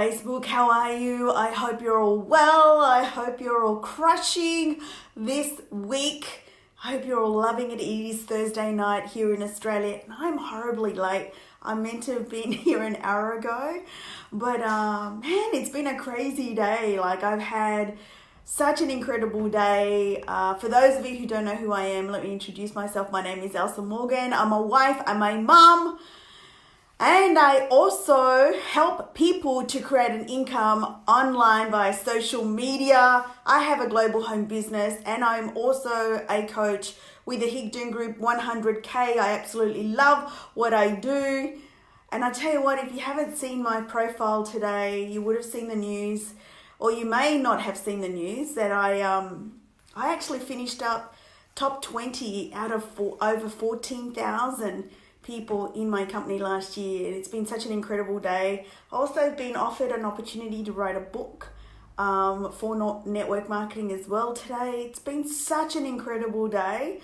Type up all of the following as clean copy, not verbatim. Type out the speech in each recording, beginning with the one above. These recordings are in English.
Facebook, how are you? I hope you're all well. I hope you're all crushing this week. I hope you're all loving it. It is Thursday night here in Australia and I'm horribly late. I meant to have been here an hour ago, but man, it's been a crazy day. Like, I've had such an incredible day. For those of you who don't know who I am, let me introduce myself. My name is Elsa Morgan. I'm a wife, I'm a mum, and I also help people to create an income online via social media. I have a global home business and I'm also a coach with the Higdoon Group 100K. I absolutely love what I do. And I tell you what, if you haven't seen my profile today, you would have seen the news, or you may not have seen the news, that I actually finished up top 20 out of over 14,000 people in my company last year. It's been such an incredible day. I also been offered an opportunity to write a book for network marketing as well today. It's been such an incredible day.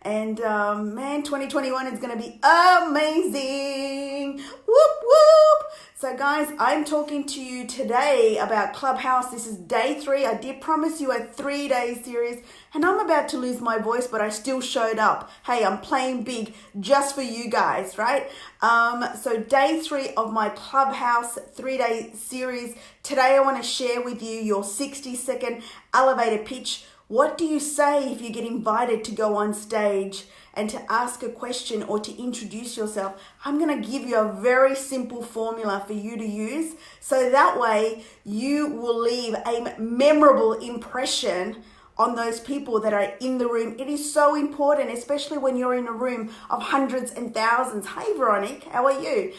And man, 2021 is going to be amazing. Whoop, whoop. So guys, I'm talking to you today about Clubhouse. This is day 3. I did promise you a 3-day series and I'm about to lose my voice, but I still showed up. Hey, I'm playing big just for you guys, right? So day 3 of my Clubhouse 3-day series. Today I want to share with you your 60-second elevator pitch. What do you say if you get invited to go on stage and to ask a question or to introduce yourself? I'm going to give you a very simple formula for you to use, so that way you will leave a memorable impression on those people that are in the room. It is so important, especially when you're in a room of hundreds and thousands. Hey, Veronique, how are you?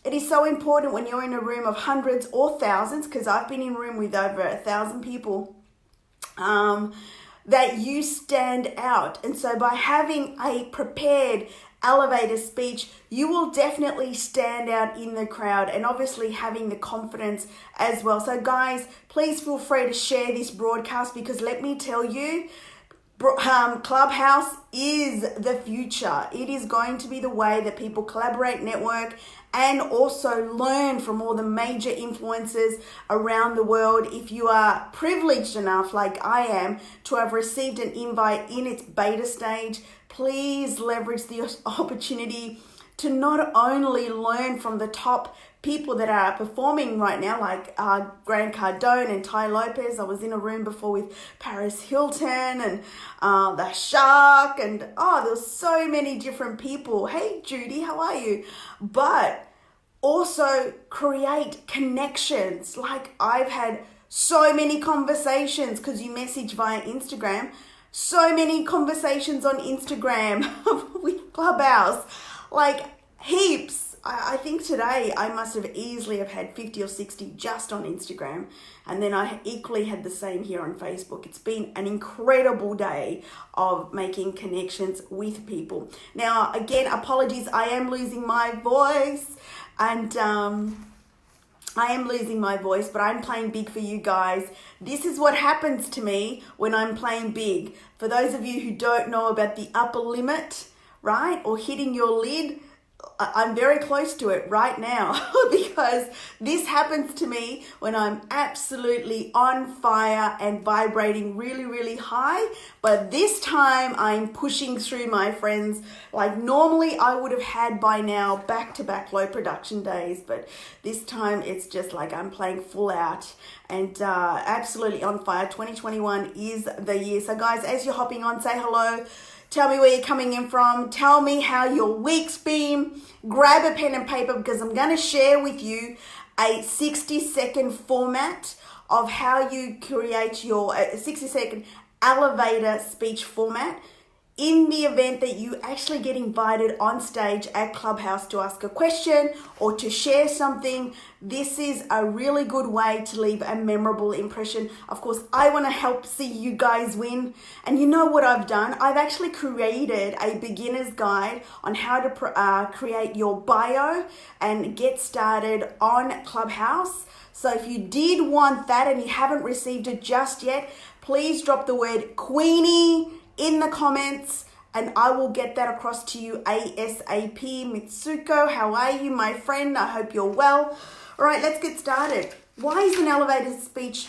It is so important when you're in a room of hundreds or thousands, because I've been in a room with over 1,000 people, that you stand out. And so by having a prepared elevator speech, you will definitely stand out in the crowd, and obviously having the confidence as well. So guys, please feel free to share this broadcast, because let me tell you, Clubhouse is the future. It is going to be the way that people collaborate, network, and also learn from all the major influencers around the world. If you are privileged enough, like I am, to have received an invite in its beta stage, please leverage the opportunity to not only learn from the top people that are performing right now, like Grant Cardone and Ty Lopez. I was in a room before with Paris Hilton and the Shark, and there was so many different people. Hey Judy, how are you? But also create connections. Like, I've had so many conversations, because you message via Instagram, so many conversations on Instagram with Clubhouse, like heaps. I think today I must have easily have had 50 or 60 just on Instagram. And then I equally had the same here on Facebook. It's been an incredible day of making connections with people. Now, again, apologies, I am losing my voice. And but I'm playing big for you guys. This is what happens to me when I'm playing big. For those of you who don't know about the upper limit, right, or hitting your lid, I'm very close to it right now, because this happens to me when I'm absolutely on fire and vibrating really, really high. But this time I'm pushing through, my friends. Like, normally I would have had by now back-to-back low production days, but this time it's just like I'm playing full out and absolutely on fire. 2021 is the year. So guys, as you're hopping on, say hello. Tell me where you're coming in from. Tell me how your week's been. Grab a pen and paper, because I'm going to share with you a 60-second format of how you create your 60-second elevator speech format in the event that you actually get invited on stage at Clubhouse to ask a question or to share something. This is a really good way to leave a memorable impression. Of course, I want to help see you guys win. And you know what I've done? I've actually created a beginner's guide on how to create your bio and get started on Clubhouse. So if you did want that and you haven't received it just yet, please drop the word Queenie in the comments and I will get that across to you ASAP. Mitsuko, how are you, my friend? I hope you're well. All right, let's get started. Why is an elevator speech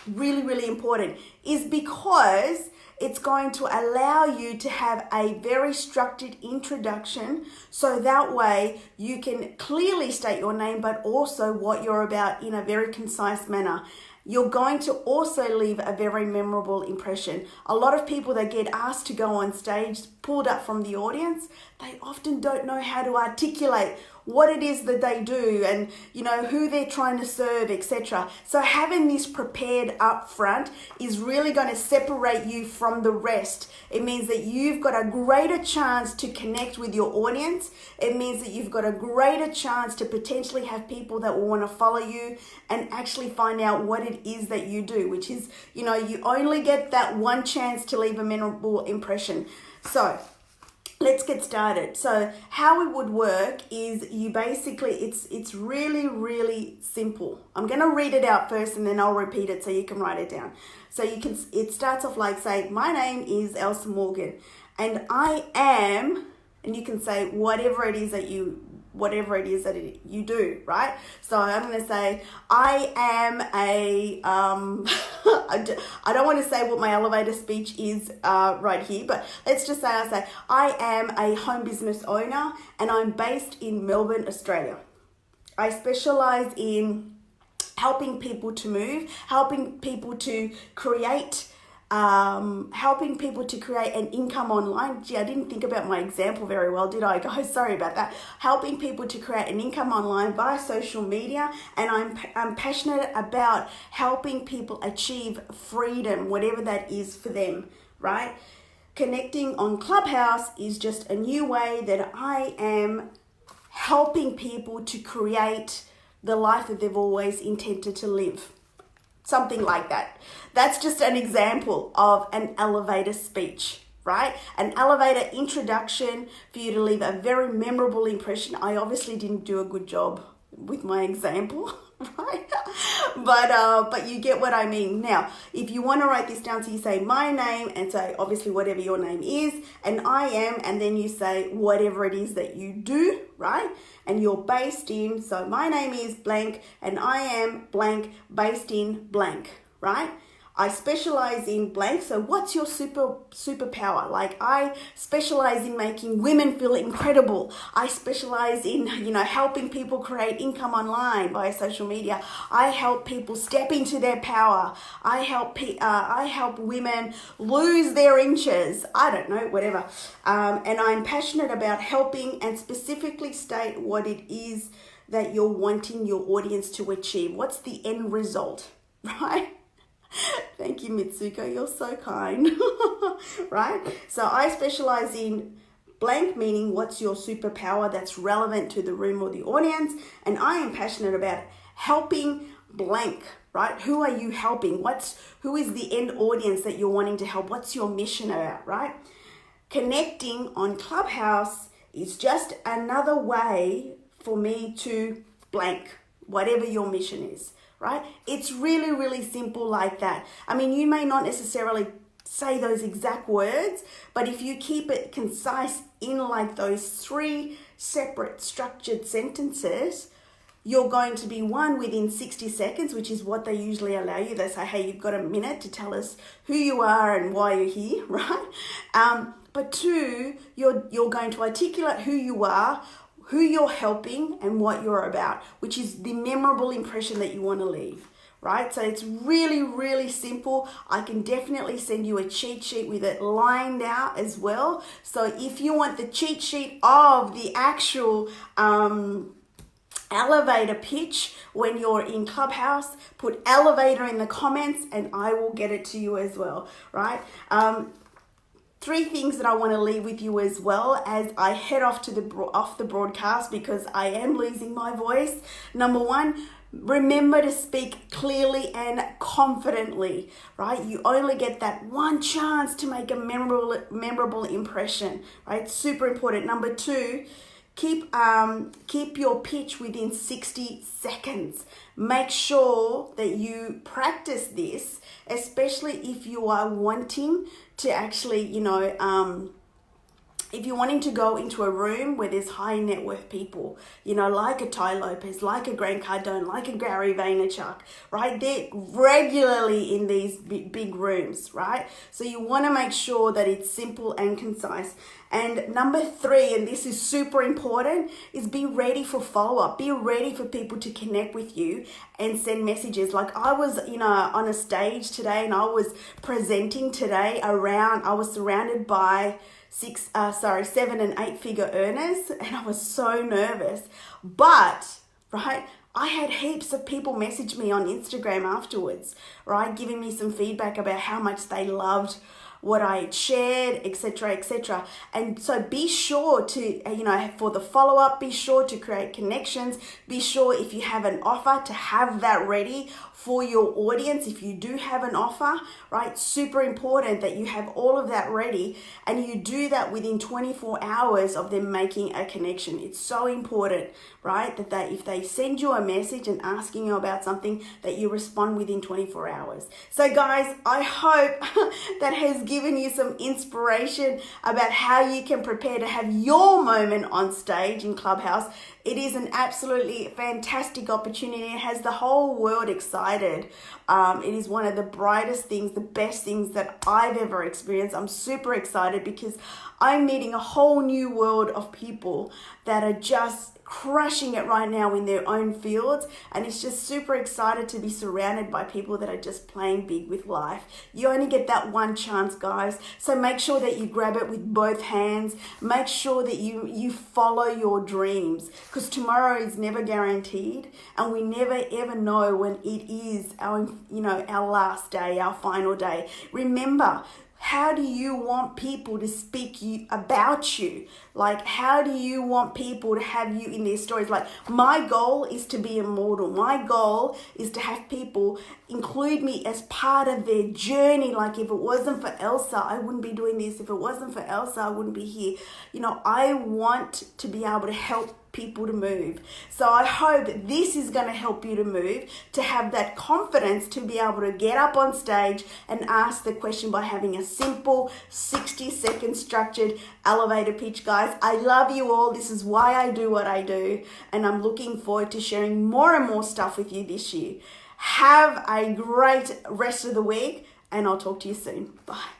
really, really important? Is because it's going to allow you to have a very structured introduction, so that way you can clearly state your name, but also what you're about in a very concise manner. You're going to also leave a very memorable impression. A lot of people that get asked to go on stage, pulled up from the audience, they often don't know how to articulate what it is that they do and, you know, who they're trying to serve, etc. So having this prepared up front is really going to separate you from the rest. It means that you've got a greater chance to connect with your audience. It means that you've got a greater chance to potentially have people that will want to follow you and actually find out what it is that you do, which is, you know, you only get that one chance to leave a memorable impression. So let's get started. So how it would work is you basically, it's really, really simple. I'm going to read it out first and then I'll repeat it so you can write it down. So it starts off like, say, my name is Elsa Morgan and I am, and you can say whatever it is that you do, right? So I'm going to say, I am I don't want to say what my elevator speech is right here, but let's just say I am a home business owner and I'm based in Melbourne, Australia. I specialize in helping people to move, helping people to create an income online. Gee, I didn't think about my example very well, did I, guys? Sorry about that. Helping people to create an income online via social media, and I'm passionate about helping people achieve freedom, whatever that is for them, right? Connecting on Clubhouse is just a new way that I am helping people to create the life that they've always intended to live. Something like that. That's just an example of an elevator speech, right? An elevator introduction for you to leave a very memorable impression. I obviously didn't do a good job with my example, right? But you get what I mean. Now, if you want to write this down, so you say my name and say obviously whatever your name is, and I am, and then you say whatever it is that you do, right? And you're based in, so my name is blank and I am blank, based in blank, right? I specialize in blank. So what's your superpower? Like, I specialize in making women feel incredible. I specialize in, helping people create income online via social media. I help people step into their power. I help women lose their inches. I don't know, whatever. And I'm passionate about helping and specifically state what it is that you're wanting your audience to achieve. What's the end result, right? Thank you, Mitsuko. You're so kind. Right? So I specialize in blank, meaning what's your superpower that's relevant to the room or the audience. And I am passionate about helping blank, right? Who are you helping? Who is the end audience that you're wanting to help? What's your mission about, right? Connecting on Clubhouse is just another way for me to blank, whatever your mission is. Right? It's really, really simple like that. I mean, you may not necessarily say those exact words, but if you keep it concise in like those 3 separate structured sentences, you're going to be, 1, within 60 seconds, which is what they usually allow you. They say, hey, you've got a minute to tell us who you are and why you're here, right? But 2, you're going to articulate who you are, who you're helping, and what you're about, which is the memorable impression that you want to leave, right? So it's really, really simple. I can definitely send you a cheat sheet with it lined out as well. So if you want the cheat sheet of the actual elevator pitch when you're in Clubhouse, put elevator in the comments and I will get it to you as well, right? 3 things that I want to leave with you as well as I head off to off the broadcast, because I am losing my voice. Number 1, remember to speak clearly and confidently, right? You only get that one chance to make a memorable impression, right? Super important. Number 2, keep your pitch within 60 seconds. Make sure that you practice this, especially if you are wanting to actually, if you're wanting to go into a room where there's high net worth people, you know, like a Ty Lopez, like a Grant Cardone, like a Gary Vaynerchuk, right? They're regularly in these big rooms, right? So you want to make sure that it's simple and concise. And number 3, and this is super important, is be ready for follow-up. Be ready for people to connect with you and send messages. Like I was, you know, on a stage today and I was presenting today I was surrounded by 7 and 8 figure earners, and I was so nervous. But, right, I had heaps of people message me on Instagram afterwards, right, giving me some feedback about how much they loved what I had shared, etc., etc. And so be sure to, you know, for the follow-up, be sure to create connections. Be sure if you have an offer to have that ready for your audience. If you do have an offer, right, super important that you have all of that ready, and you do that within 24 hours of them making a connection. It's so important, right, that if they send you a message and asking you about something, that you respond within 24 hours. So guys, I hope that has given you some inspiration about how you can prepare to have your moment on stage in Clubhouse. It is an absolutely fantastic opportunity. It has the whole world excited. It is one of the brightest things, the best things that I've ever experienced. I'm super excited because I'm meeting a whole new world of people that are just crushing it right now in their own fields, and it's just super excited to be surrounded by people that are just playing big with life. You only get that one chance, guys, so make sure that you grab it with both hands. Make sure that you follow your dreams, because tomorrow is never guaranteed, and we never ever know when it is our last day, our final day. Remember, how do you want people to speak about you? Like, how do you want people to have you in their stories? Like, my goal is to be immortal. My goal is to have people include me as part of their journey. Like, if it wasn't for Elsa, I wouldn't be doing this. If it wasn't for Elsa, I wouldn't be here. You know, I want to be able to help people to move. So I hope this is going to help you to move, to have that confidence to be able to get up on stage and ask the question by having a simple 60-second structured elevator pitch. Guys, I love you all. This is why I do what I do, and I'm looking forward to sharing more and more stuff with you this year. Have a great rest of the week, and I'll talk to you soon. Bye.